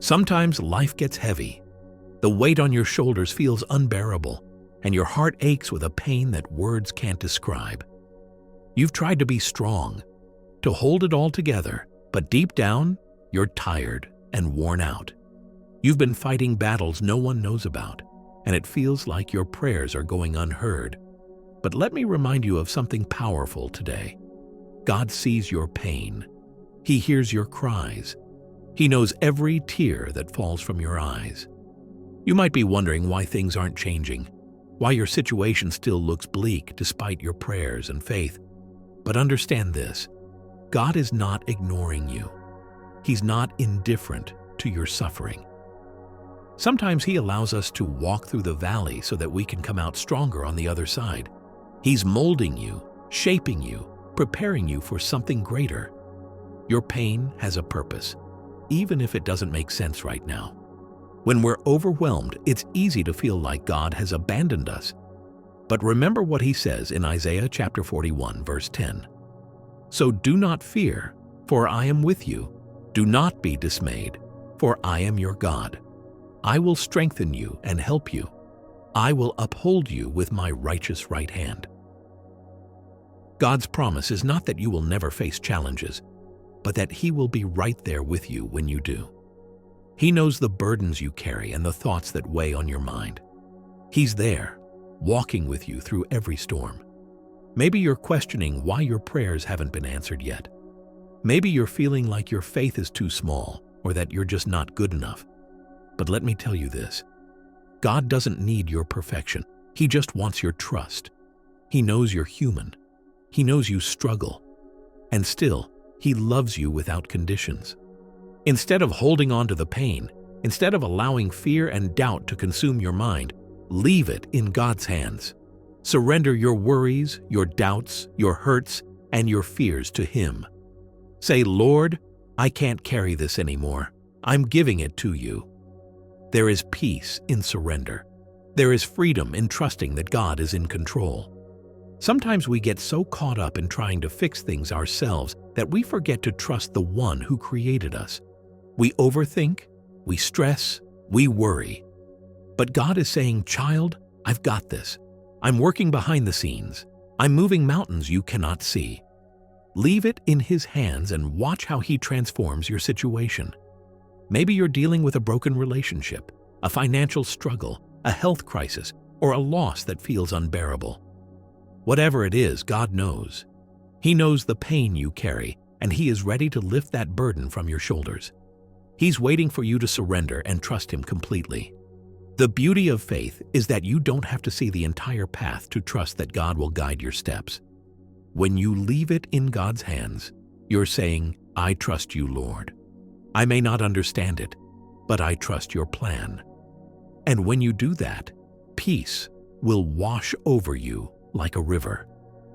Sometimes life gets heavy. The weight on your shoulders feels unbearable, and your heart aches with a pain that words can't describe. You've tried to be strong, to hold it all together, but deep down, you're tired and worn out. You've been fighting battles no one knows about, and it feels like your prayers are going unheard. But let me remind you of something powerful today. God sees your pain. He hears your cries. He knows every tear that falls from your eyes. You might be wondering why things aren't changing, why your situation still looks bleak despite your prayers and faith. But understand this: God is not ignoring you. He's not indifferent to your suffering. Sometimes He allows us to walk through the valley so that we can come out stronger on the other side. He's molding you, shaping you, preparing you for something greater. Your pain has a purpose, even if it doesn't make sense right now. When we're overwhelmed, it's easy to feel like God has abandoned us. But remember what He says in Isaiah chapter 41, verse 10. "So do not fear, for I am with you. Do not be dismayed, for I am your God. I will strengthen you and help you. I will uphold you with my righteous right hand." God's promise is not that you will never face challenges, but that He will be right there with you when you do. He knows the burdens you carry and the thoughts that weigh on your mind. He's there, walking with you through every storm. Maybe you're questioning why your prayers haven't been answered yet. Maybe you're feeling like your faith is too small or that you're just not good enough. But let me tell you this: God doesn't need your perfection. He just wants your trust. He knows you're human. He knows you struggle. And still, He loves you without conditions. Instead of holding on to the pain, instead of allowing fear and doubt to consume your mind, leave it in God's hands. Surrender your worries, your doubts, your hurts, and your fears to Him. Say, "Lord, I can't carry this anymore. I'm giving it to you." There is peace in surrender. There is freedom in trusting that God is in control. Sometimes we get so caught up in trying to fix things ourselves that we forget to trust the One who created us. We overthink, we stress, we worry. But God is saying, "Child, I've got this. I'm working behind the scenes. I'm moving mountains you cannot see." Leave it in His hands and watch how He transforms your situation. Maybe you're dealing with a broken relationship, a financial struggle, a health crisis, or a loss that feels unbearable. Whatever it is, God knows. He knows the pain you carry, and He is ready to lift that burden from your shoulders. He's waiting for you to surrender and trust Him completely. The beauty of faith is that you don't have to see the entire path to trust that God will guide your steps. When you leave it in God's hands, you're saying, "I trust you, Lord. I may not understand it, but I trust your plan." And when you do that, peace will wash over you like a river.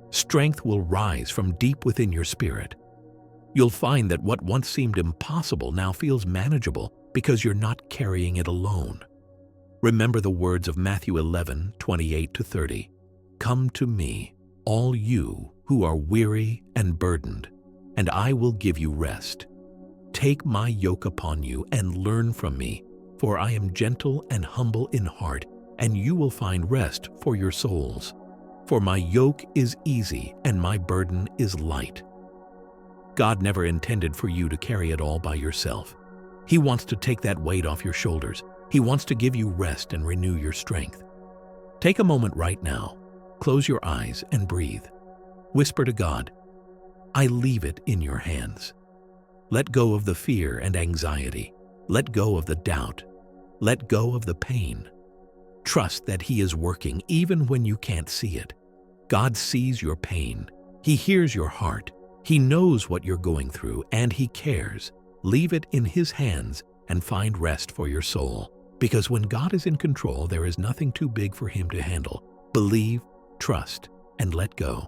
Strength will rise from deep within your spirit. You'll find that what once seemed impossible now feels manageable because you're not carrying it alone. Remember the words of Matthew 11:28-30. "Come to me, all you who are weary and burdened, and I will give you rest. Take my yoke upon you and learn from me, for I am gentle and humble in heart, and you will find rest for your souls. For my yoke is easy and my burden is light." God never intended for you to carry it all by yourself. He wants to take that weight off your shoulders. He wants to give you rest and renew your strength. Take a moment right now. Close your eyes and breathe. Whisper to God, "I leave it in your hands." Let go of the fear and anxiety. Let go of the doubt. Let go of the pain. Trust that He is working even when you can't see it. God sees your pain. He hears your heart. He knows what you're going through, and He cares. Leave it in His hands and find rest for your soul. Because when God is in control, there is nothing too big for Him to handle. Believe, trust, and let go.